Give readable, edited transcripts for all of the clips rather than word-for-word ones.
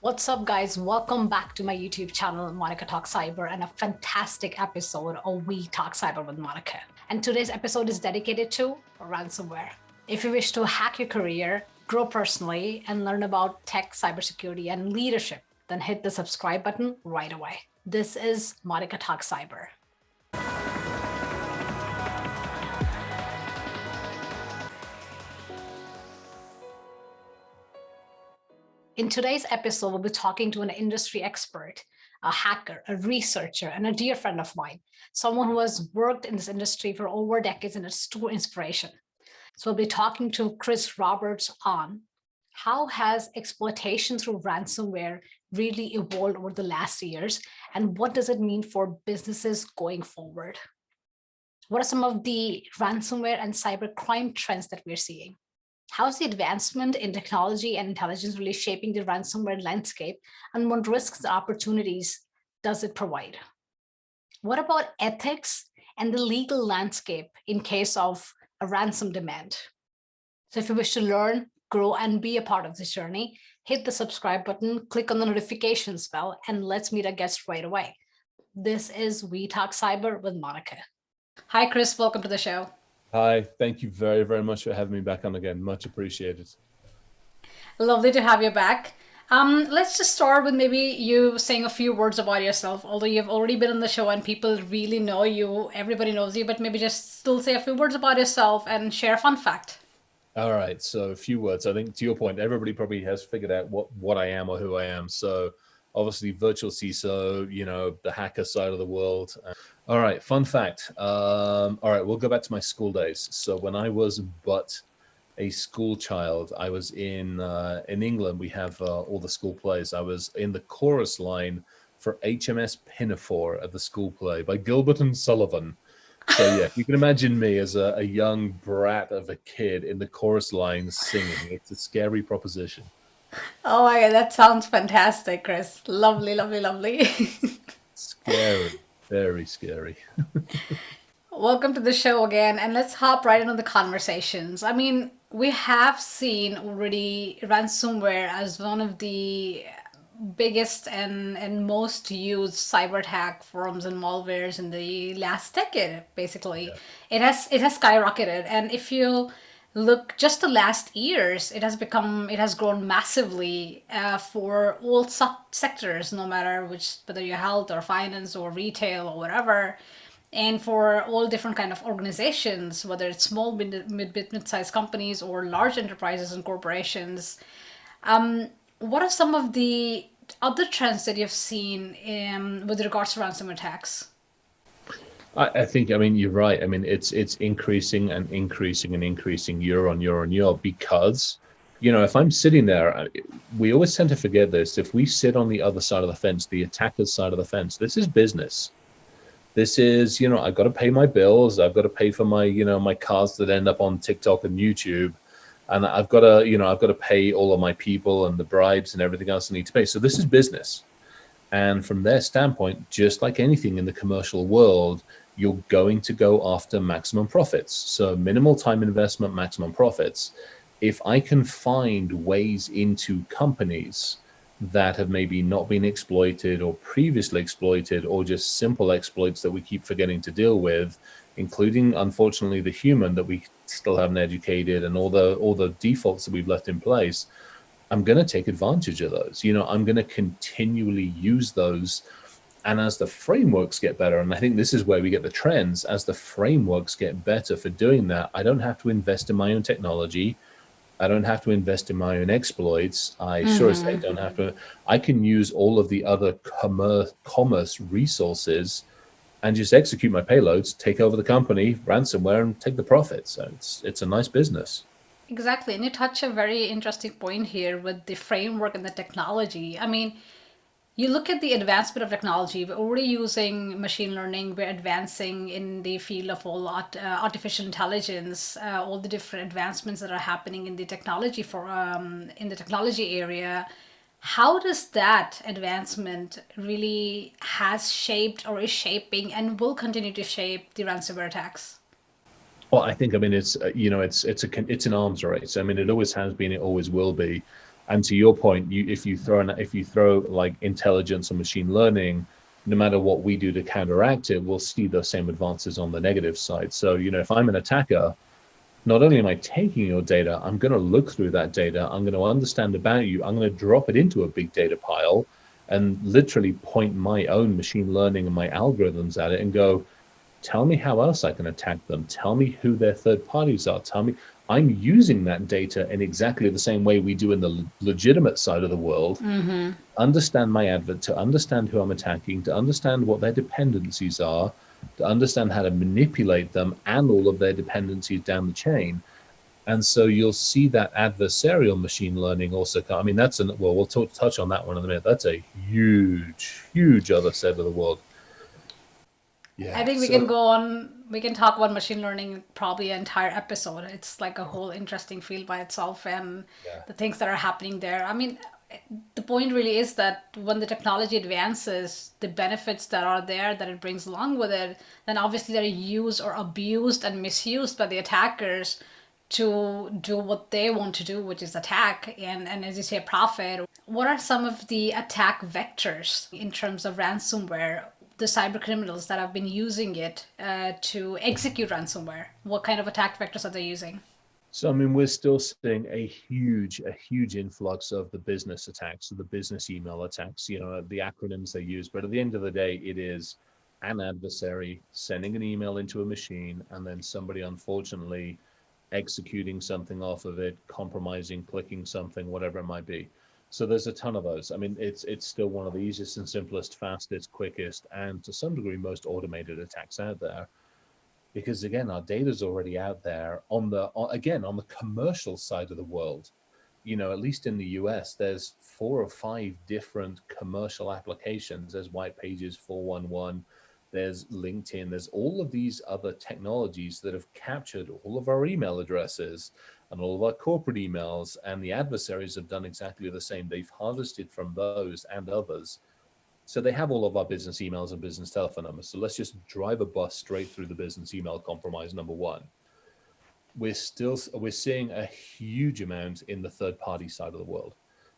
What's up, guys? Welcome back to my YouTube channel, Monica Talk Cyber, and a fantastic episode of We Talk Cyber with Monica. And today's episode is dedicated to ransomware. If you wish to hack your career, grow personally, and learn about tech, cybersecurity, and leadership, then hit the subscribe button right away. This is Monica Talk Cyber. In today's episode, we'll be talking to an industry expert, a hacker, a researcher, and a dear friend of mine, someone who has worked in this industry for over decades and is true inspiration. So we'll be talking to Chris Roberts on how has exploitation through ransomware really evolved over the last years, and what does it mean for businesses going forward? What are some of the ransomware and cybercrime trends that we're seeing? How is the advancement in technology and intelligence really shaping the ransomware landscape, and what risks and opportunities does it provide? What about ethics and the legal landscape in case of a ransom demand? So if you wish to learn, grow, and be a part of this journey, hit the subscribe button, click on the notifications bell, and let's meet our guest right away. This is We Talk Cyber with Monica. Hi, Chris. Welcome to the show. Hi, thank you very, very much for having me back on again. Much appreciated. Lovely to have you back. Let's just start with maybe you saying a few words about yourself, although you've already been on the show and people really know you, everybody knows you, but maybe just still say a few words about yourself and share a fun fact. All right, so a few words. I think to your point, everybody probably has figured out what I am or who I am. So obviously virtual CISO, the hacker side of the world. All right, fun fact. All right, we'll go back to my school days. So when I was but a school child, I was in England. We have all the school plays. I was in the chorus line for HMS Pinafore at the school play by Gilbert and Sullivan. So yeah, you can imagine me as a young brat of a kid in the chorus line singing. It's a scary proposition. Oh my God, that sounds fantastic, Chris. Lovely, lovely, lovely. Scary, very scary. Welcome to the show again, and let's hop right into the conversations. I mean, we have seen already ransomware as one of the biggest and most used cyber attack forms and malwares in the last decade. Basically, Yeah. it has skyrocketed, and if you look just the last years, it has grown massively for all sectors, no matter which, whether you're health or finance or retail or whatever, and for all different kind of organizations, whether it's small mid-sized companies or large enterprises and corporations. What are some of the other trends that you've seen with regards to ransomware attacks? I think, you're right. It's increasing and increasing and increasing year on year on year because, if I'm sitting there, we always tend to forget this. If we sit on the other side of the fence, the attacker's side of the fence, this is business. This is, I've got to pay my bills. I've got to pay for my, my cars that end up on TikTok and YouTube. And I've got to pay all of my people and the bribes and everything else I need to pay. So this is business. And from their standpoint, just like anything in the commercial world, you're going to go after maximum profits. So minimal time investment, maximum profits. If I can find ways into companies that have maybe not been exploited or previously exploited, or just simple exploits that we keep forgetting to deal with, including, unfortunately, the human that we still haven't educated and all the defaults that we've left in place, I'm going to take advantage of those. I'm going to continually use those. And as the frameworks get better, and I think this is where we get the trends, as the frameworks get better for doing that, I don't have to invest in my own technology. I don't have to invest in my own exploits. I sure as heck don't have to. I can use all of the other commerce resources and just execute my payloads, take over the company, ransomware, and take the profits. So it's a nice business. Exactly. And you touch a very interesting point here with the framework and the technology. I mean, you look at the advancement of technology, we're already using machine learning, we're advancing in the field of all artificial intelligence, all the different advancements that are happening in the technology in the technology area. How does that advancement really has shaped or is shaping and will continue to shape the ransomware attacks? Well, I think, it's it's an arms race. It always has been, it always will be. And to your point, if you throw like intelligence and machine learning, no matter what we do to counteract it, we'll see those same advances on the negative side. So, if I'm an attacker, not only am I taking your data, I'm going to look through that data. I'm going to understand about you. I'm going to drop it into a big data pile and literally point my own machine learning and my algorithms at it and go, tell me how else I can attack them. Tell me who their third parties are. Tell me. I'm using that data in exactly the same way we do in the legitimate side of the world. Understand my advert, to understand who I'm attacking, to understand what their dependencies are, to understand how to manipulate them and all of their dependencies down the chain. And so you'll see that adversarial machine learning also come. I mean, we'll touch on that one in a minute. That's a huge other set of the world. Yeah. I think we can go on. We can talk about machine learning probably an entire episode. It's like a whole interesting field by itself, and the things that are happening there. I mean, the point really is that when the technology advances, the benefits that are there that it brings along with it, then obviously they're used or abused and misused by the attackers to do what they want to do, which is attack and as you say, profit. What are some of the attack vectors in terms of ransomware? The cyber criminals that have been using it to execute ransomware? What kind of attack vectors are they using? So, I mean, we're still seeing a huge influx of the business attacks, of the business email attacks, the acronyms they use. But at the end of the day, it is an adversary sending an email into a machine and then somebody, unfortunately, executing something off of it, compromising, clicking something, whatever it might be. So there's a ton of those. I mean, it's still one of the easiest and simplest, fastest, quickest, and to some degree, most automated attacks out there. Because again, our data is already out there on the commercial side of the world. At least in the US, there's 4 or 5 different commercial applications. There's White Pages 411, there's LinkedIn, there's all of these other technologies that have captured all of our email addresses and all of our corporate emails, and the adversaries have done exactly the same. They've harvested from those and others. So they have all of our business emails and business telephone numbers. So let's just drive a bus straight through the business email compromise, number one. We're seeing a huge amount in the third party side of the world.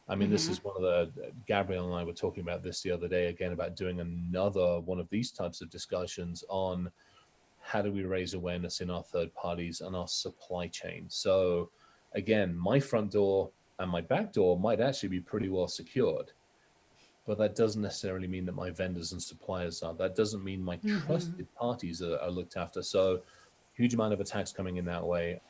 I mean, this is one of Gabrielle and I were talking about this the other day, again, about doing another one of these types of discussions on how do we raise awareness in our third parties and our supply chain. So again, my front door and my back door might actually be pretty well secured, but that doesn't necessarily mean that my vendors and suppliers are. That doesn't mean my trusted parties are looked after. So huge amount of attacks coming in that way.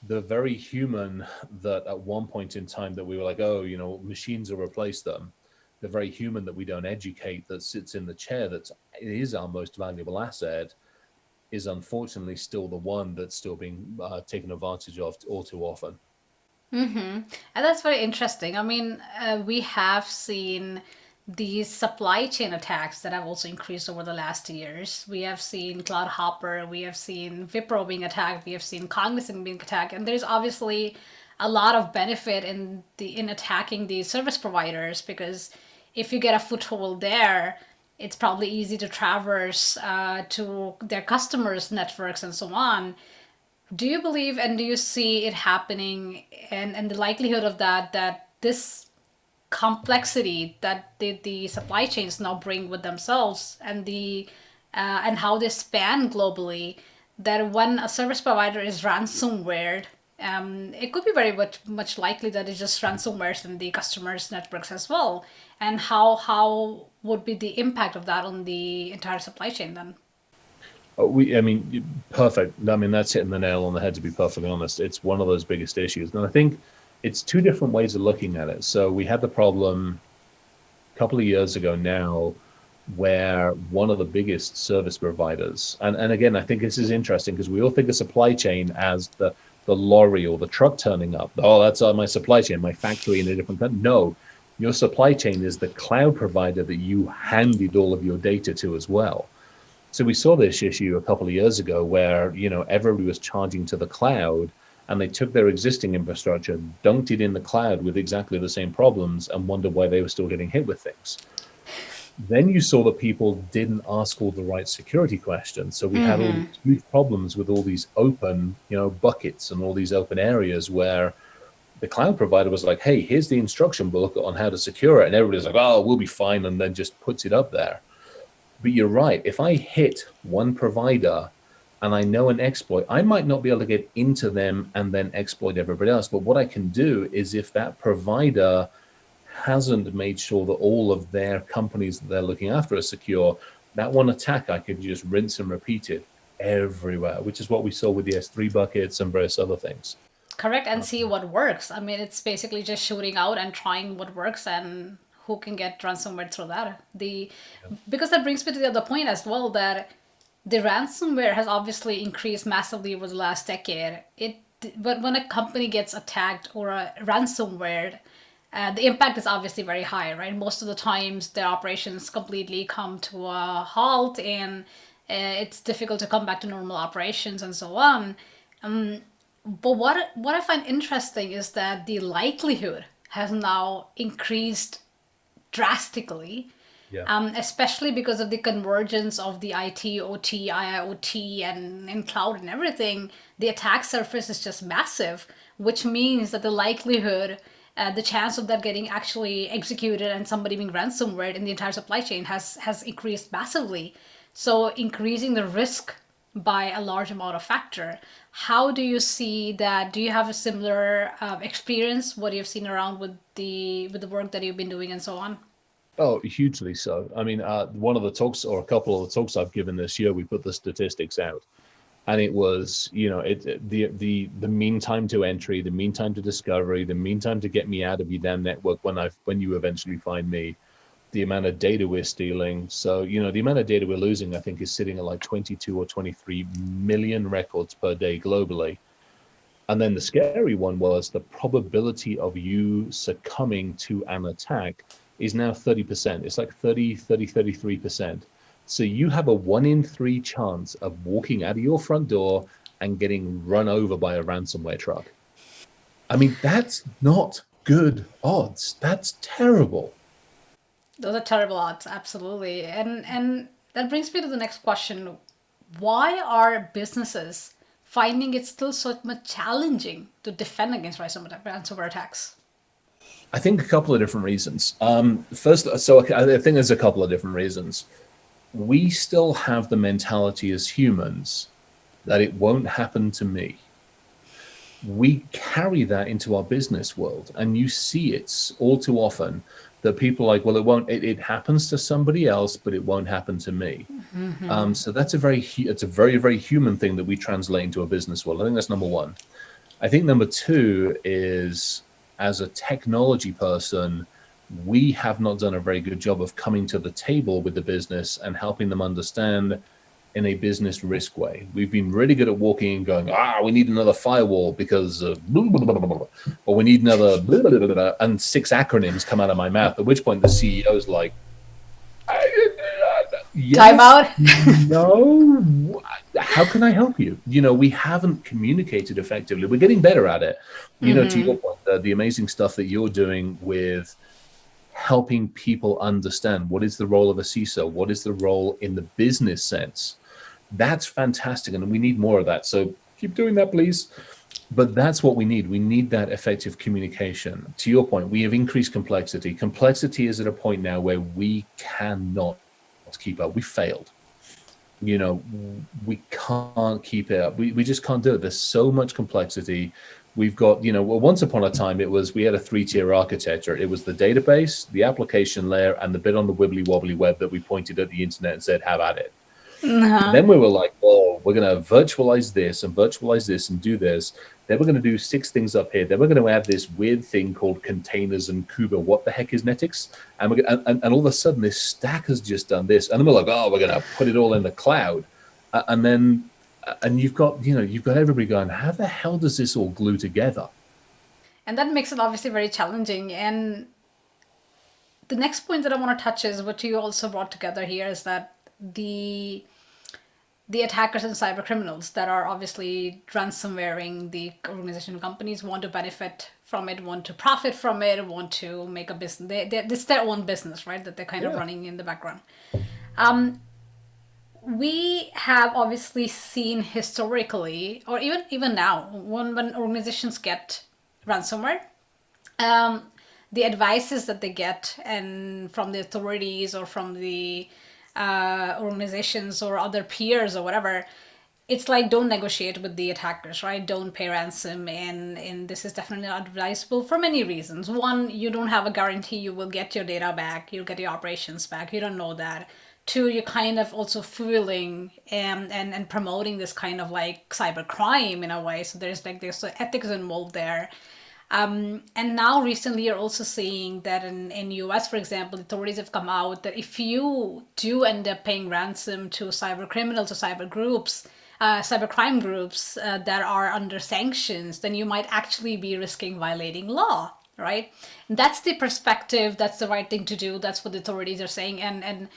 The very human that at one point in time that we were like, oh, machines will replace them. The very human that we don't educate, that sits in the chair, that is our most valuable asset, is unfortunately still the one that's still being taken advantage of all too often. And that's very interesting. I mean, we have seen these supply chain attacks that have also increased over the last years. We have seen Cloud Hopper, we have seen Wipro being attacked, we have seen Cognizant being attacked, and there's obviously a lot of benefit in attacking these service providers, because if you get a foothold there, it's probably easy to traverse to their customers' networks and so on. Do you believe and do you see it happening, and the likelihood of that this complexity that the supply chains now bring with themselves, and and how they span globally, that when a service provider is ransomware, it could be very much likely that it's just ransomwares in the customers' networks as well. And how would be the impact of that on the entire supply chain then? Perfect. I mean, that's hitting the nail on the head, to be perfectly honest. It's one of those biggest issues. And I think it's 2 different ways of looking at it. So we had the problem a couple of years ago now where one of the biggest service providers, and again, I think this is interesting because we all think of supply chain as the lorry or the truck turning up. Oh, that's my supply chain, my factory in a different country. No, your supply chain is the cloud provider that you handed all of your data to as well. So we saw this issue a couple of years ago where, everybody was charging to the cloud, and they took their existing infrastructure, dunked it in the cloud with exactly the same problems, and wondered why they were still getting hit with things. Then you saw that people didn't ask all the right security questions. So we had all these huge problems with all these open, buckets and all these open areas where The cloud provider was like, hey, here's the instruction book on how to secure it. And everybody's like, oh, we'll be fine. And then just puts it up there. But you're right. If I hit one provider and I know an exploit, I might not be able to get into them and then exploit everybody else. But what I can do is, if that provider hasn't made sure that all of their companies that they're looking after are secure, that one attack I could just rinse and repeat it everywhere, which is what we saw with the S3 buckets and various other things. Correct, and see what works. I mean, it's basically just shooting out and trying what works, and who can get ransomware through that. Because that brings me to the other point as well, that the ransomware has obviously increased massively over the last decade. But when a company gets attacked or a ransomware, the impact is obviously very high, right? Most of the times, their operations completely come to a halt, and it's difficult to come back to normal operations and so on. But what I find interesting is that the likelihood has now increased drastically, Yeah. especially because of the convergence of the IT, OT, IIoT, and cloud and everything. The attack surface is just massive, which means that the likelihood, the chance of that getting actually executed and somebody being ransomware in the entire supply chain has increased massively. So increasing the risk by a large amount of factor. How do you see that? Do you have a similar experience? What you've seen around with the work that you've been doing and so on? Oh, hugely so. I mean, one of the talks, or a couple of the talks I've given this year, we put the statistics out, and it was, the mean time to entry, the mean time to discovery, the mean time to get me out of your damn network when you eventually find me, the amount of data we're stealing. So, the amount of data we're losing, I think, is sitting at like 22 or 23 million records per day globally. And then the scary one was the probability of you succumbing to an attack is now 30%. It's like 33%. So you have a 1 in 3 chance of walking out of your front door and getting run over by a ransomware truck. I mean, that's not good odds. That's terrible. Those are terrible odds, absolutely. And that brings me to the next question. Why are businesses finding it still so much challenging to defend against ransomware attacks? I think a couple of different reasons. First, so I think there's a couple of different reasons. We still have the mentality as humans that it won't happen to me. We carry that into our business world, and you see it all too often that people are like, well, it happens to somebody else, but it won't happen to me. So that's it's a very, very human thing that we translate into a business world. I think that's number one. I think number two is, as a technology person, we have not done a very good job of coming to the table with the business and helping them understand in a business risk way. We've been really good at walking and going, we need another firewall because blah, blah, blah, blah, blah, or we need another blah, blah, blah, blah, and 6 acronyms come out of my mouth, at which point the CEO's like, yes, Time out. no, how can I help you? We haven't communicated effectively. We're getting better at it. To your point, the amazing stuff that you're doing with helping people understand what is the role of a CISO, what is the role in the business sense. That's fantastic, and we need more of that. So keep doing that, please. But that's what we need. We need that effective communication. To your point, we have increased complexity. Complexity is at a point now where we cannot keep up. We failed. We can't keep it up. We just can't do it. There's so much complexity. We've got, once upon a time, we had a 3-tier architecture. It was the database, the application layer, and the bit on the wibbly wobbly web that we pointed at the internet and said, have at it. Then we were like, we're going to virtualize this and do this. Then we're going to do 6 things up here. Then we're going to add this weird thing called containers and Kuba. What the heck is Netix? And all of a sudden, this stack has just done this. And then we're like, we're going to put it all in the cloud. And you've got everybody going, how the hell does this all glue together? And that makes it obviously very challenging. And the next point that I want to touch is what you also brought together here is that the attackers and cyber criminals that are obviously ransomwaring the organization companies want to benefit from it, want to profit from it, want to make a business. It's their own business, right? That they're kind of running in the background. We have obviously seen historically, or even now, when organizations get ransomware, um, the advices that they get and from the authorities or from the organizations or other peers or whatever, it's like don't negotiate with the attackers, right? Don't pay ransom, and this is definitely not advisable for many reasons. One, you don't have a guarantee you will get your data back, you'll get your operations back. You don't know that. Two, you're kind of also fueling and promoting this kind of like cyber crime in a way. So there's ethics involved there. And now recently you're also seeing that in US, for example, authorities have come out that if you do end up paying ransom to cyber criminals or cyber groups, cyber crime groups that are under sanctions, then you might actually be risking violating law, right? And that's the perspective, that's the right thing to do, that's what the authorities are saying, and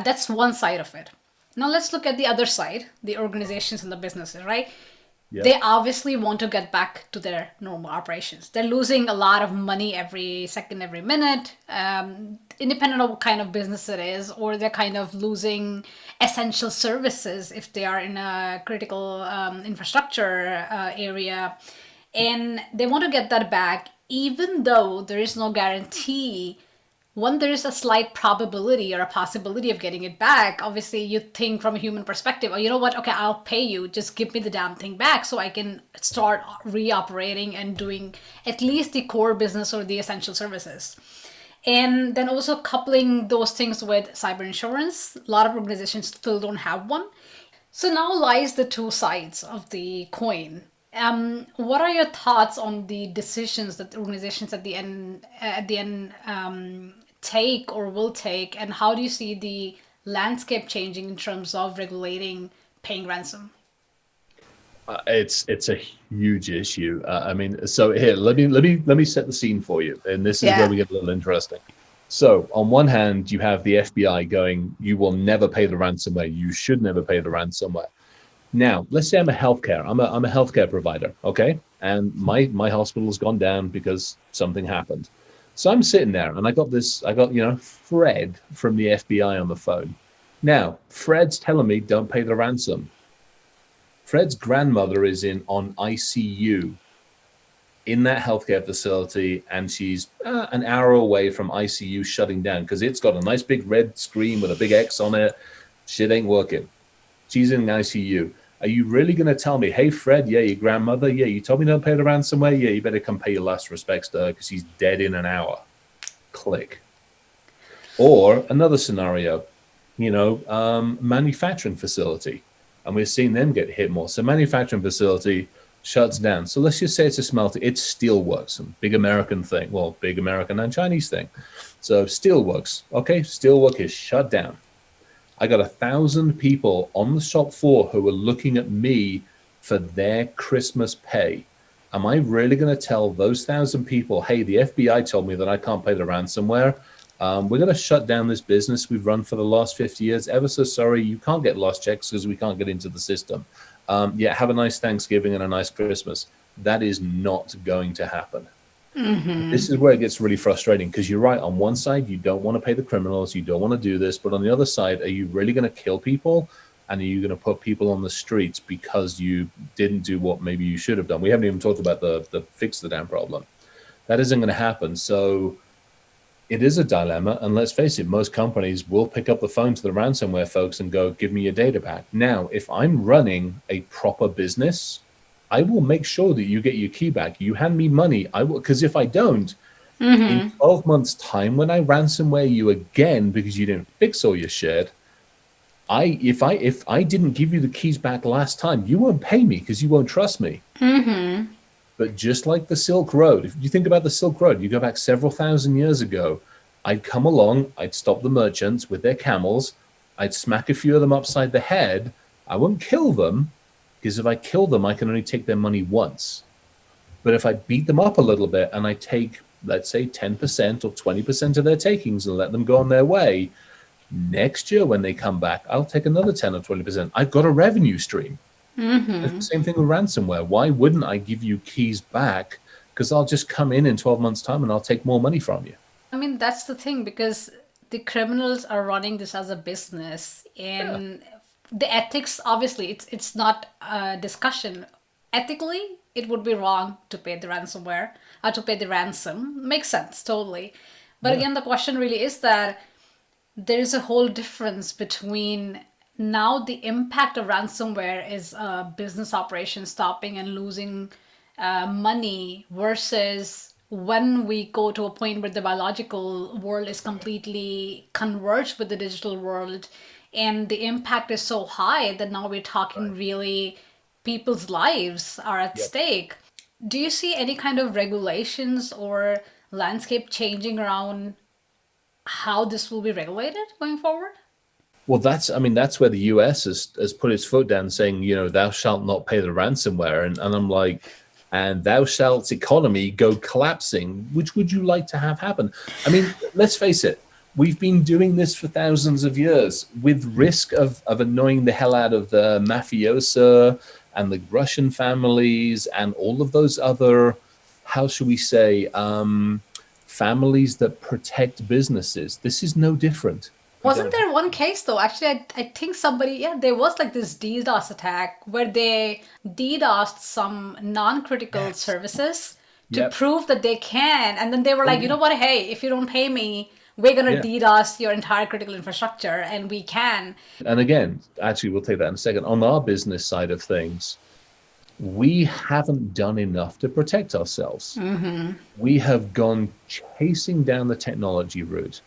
that's one side of it. Now let's look at the other side, the organizations and the businesses, right? Yeah. They obviously want to get back to their normal operations. They're losing a lot of money every second, every minute, independent of what kind of business it is, or they're kind of losing essential services if they are in a critical infrastructure area. And they want to get that back, even though there is no guarantee when there's a slight probability or a possibility of getting it back. Obviously you think from a human perspective, oh, you know what, okay, I'll pay you, just give me the damn thing back so I can start reoperating and doing at least the core business or the essential services. And then also coupling those things with cyber insurance, a lot of organizations still don't have one. So now lies the two sides of the coin. What are your thoughts on the decisions that organizations at the end take or will take, and how do you see the landscape changing in terms of regulating paying ransom? It's a huge issue. I mean, so here, let me set the scene for you, and this is where Yeah. we get a little interesting. So, on one hand, you have the FBI going, "You will never pay the ransomware. You should never pay the ransomware." Now, let's say I'm a healthcare provider, okay, and my hospital's gone down because something happened. So I'm sitting there, and I got Fred from the FBI on the phone. Now, Fred's telling me don't pay the ransom. Fred's grandmother is in on ICU in that healthcare facility, and she's an hour away from ICU shutting down because it's got a nice big red screen with a big X on it. Shit ain't working. She's in ICU. Are you really going to tell me, hey, Fred, yeah, your grandmother, yeah, you told me don't pay the ransomware? Yeah, you better come pay your last respects to her because she's dead in an hour. Click. Or another scenario, manufacturing facility. And we're seeing them get hit more. So manufacturing facility shuts down. So let's just say it's a smelter. It's steelworks, a big American thing. Well, big American and Chinese thing. So steelworks, okay, steelwork is shut down. I got 1,000 people on the shop floor who are looking at me for their Christmas pay. Am I really going to tell those 1,000 people, hey, the FBI told me that I can't pay the ransomware? We're going to shut down this business we've run for the last 50 years. Ever so sorry, you can't get lost checks because we can't get into the system. Yeah, have a nice Thanksgiving and a nice Christmas. That is not going to happen. This is where it gets really frustrating because you're right. On one side, you don't want to pay the criminals, you don't want to do this, but on the other side, are you really going to kill people? And are you going to put people on the streets because you didn't do what maybe you should have done? We haven't even talked about the fix the damn problem. That isn't going to happen. So it is a dilemma. And let's face it, most companies will pick up the phone to the ransomware folks and go, give me your data back. Now, if I'm running a proper business, I will make sure that you get your key back. You hand me money, I will, because if I don't, in 12 months' time, when I ransomware you again because you didn't fix all your shit, if I didn't give you the keys back last time, you won't pay me because you won't trust me. But just like the Silk Road, if you think about the Silk Road, you go back several thousand years ago, I'd come along, I'd stop the merchants with their camels, I'd smack a few of them upside the head. I won't kill them, because if I kill them, I can only take their money once. But if I beat them up a little bit and I take, let's say, 10% or 20% of their takings and let them go on their way, next year when they come back, I'll take another 10 or 20%. I've got a revenue stream. It's the same thing with ransomware. Why wouldn't I give you keys back? Because I'll just come in 12 months' time and I'll take more money from you. I mean, that's the thing, because the criminals are running this as a business, Yeah. and the ethics, obviously, it's not a discussion. Ethically, it would be wrong to pay the ransomware, to pay the ransom. Makes sense, totally. But Yeah. again, the question really is that there is a whole difference between now the impact of ransomware is business operations stopping and losing money versus when we go to a point where the biological world is completely converged with the digital world and the impact is so high that now we're talking Right. really people's lives are at Yep. stake. Do you see any kind of regulations or landscape changing around how this will be regulated going forward? Well, I mean, that's where the US has put its foot down saying, thou shalt not pay the ransomware. And I'm like, and thou shalt economy go collapsing. Which would you like to have happen? I mean, let's face it, we've been doing this for thousands of years with risk of annoying the hell out of the mafiosa and the Russian families and all of those other, how should we say, families that protect businesses. This is no different. We Wasn't don't have. there one case though? Actually, I think somebody, yeah, there was like this DDoS attack where they DDoSed some non-critical Yes. services to Yep. prove that they can. And then they were Oh like, you yeah. know what? Hey, if you don't pay me, we're going Yeah. to DDoS your entire critical infrastructure and we can. And again, actually, we'll take that in a second. On our business side of things, we haven't done enough to protect ourselves. We have gone chasing down the technology route.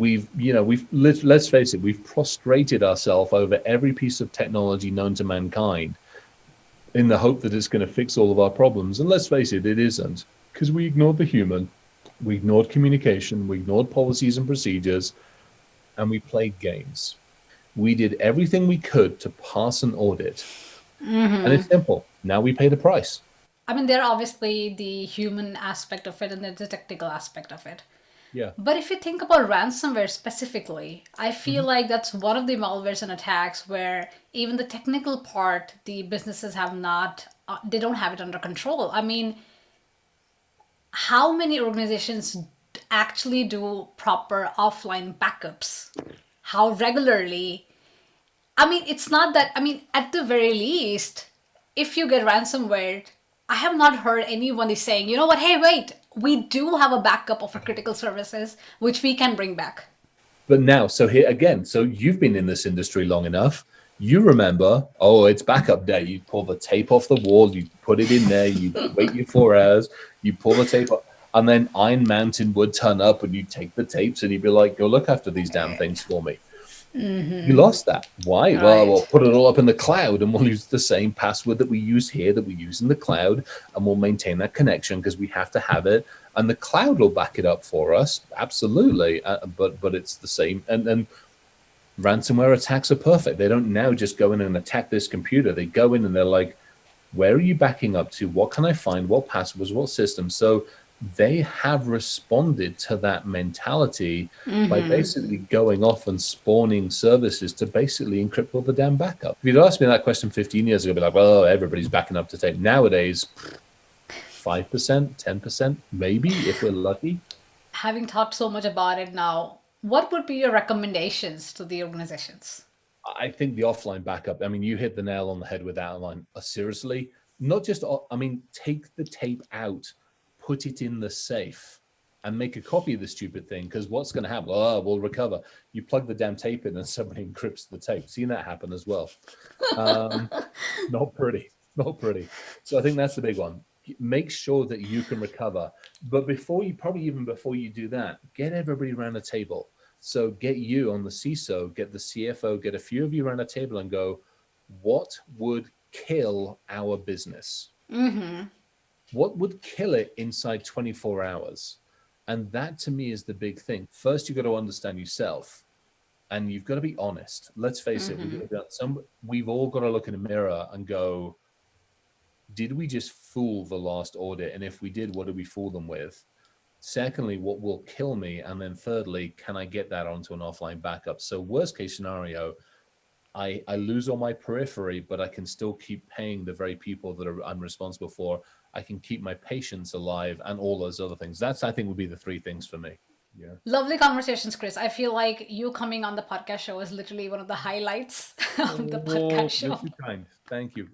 Let's face it, we've prostrated ourselves over every piece of technology known to mankind in the hope that it's going to fix all of our problems. And let's face it, it isn't, because we ignored the human, we ignored communication, we ignored policies and procedures, and we played games. We did everything we could to pass an audit. And it's simple. Now we pay the price. I mean, there are obviously the human aspect of it and there's the technical aspect of it. Yeah. But if you think about ransomware specifically, I feel Mhm. like that's one of the malwares and attacks where even the technical part, the businesses have not, they don't have it under control. I mean, how many organizations actually do proper offline backups? How regularly? I mean, it's not that, I mean, at the very least, if you get ransomware, I have not heard anyone is saying, you know what, hey, wait, we do have a backup of our critical services, which we can bring back. But now, so here again, so you've been in this industry long enough. You remember, oh, it's backup day. You pull the tape off the wall, you put it in there, you wait your 4 hours, you pull the tape off, and then Iron Mountain would turn up and you take the tapes and you'd be like, go look after these damn things for me. You lost that. Why? Well, we'll Right. put it all up in the cloud and we'll use the same password that we use here that we use in the cloud, and we'll maintain that connection because we have to have it. And the cloud will back it up for us. Absolutely. But it's the same. And ransomware attacks are perfect. They don't now just go in and attack this computer. They go in and they're like, where are you backing up to? What can I find? What passwords? What systems? So they have responded to that mentality by basically going off and spawning services to basically encrypt all the damn backup. If you'd asked me that question 15 years ago, I'd be like, well, everybody's backing up to tape. Nowadays, 5%, 10%, maybe, if we're lucky. Having talked so much about it now, what would be your recommendations to the organizations? I think the offline backup, I mean, you hit the nail on the head with that line. Seriously, not just, I mean, take the tape out, put it in the safe, and make a copy of the stupid thing. Because what's going to happen? Oh, we'll recover. You plug the damn tape in and somebody encrypts the tape. Seen that happen as well. Not pretty, not pretty. So I think that's the big one. Make sure that you can recover. But probably even before you do that, get everybody around the table. So get you on the CISO, get the CFO, get a few of you around a table and go, what would kill our business? What would kill it inside 24 hours? And that to me is the big thing. First, you've got to understand yourself and you've got to be honest. Let's face it, we've all got to look in the mirror and go, did we just fool the last audit? And if we did, what did we fool them with? Secondly, what will kill me? And then thirdly, can I get that onto an offline backup? So worst case scenario, I lose all my periphery, but I can still keep paying the very people that I'm responsible for. I can keep my patients alive and all those other things. That's, I think, would be the three things for me. Yeah. Lovely conversations, Chris. I feel like you coming on the podcast show is literally one of the highlights of the podcast Oh, you're show. too kind. Thank you.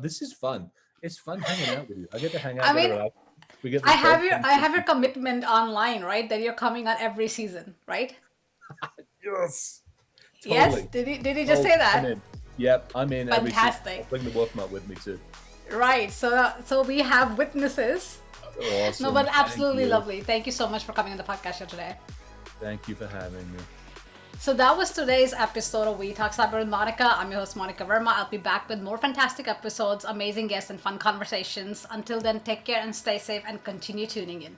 This is fun. It's fun hanging out with you. I get to hang out, I get to mean, relax. We get the dog I have your conversation. commitment online, right? That you're coming on every season, right? Yes, Yes. totally. Did he just Oh, say I'm that? in. Yep, I'm in every season. I'll Fantastic. bring the wolf mat with me too. Right. So we have witnesses. No, Awesome. but Thank absolutely you. lovely. Thank you so much for coming on the podcast show today. Thank you for having me. So that was today's episode of We Talk Cyber with Monica. I'm your host, Monica Verma. I'll be back with more fantastic episodes, amazing guests, and fun conversations. Until then, take care and stay safe and continue tuning in.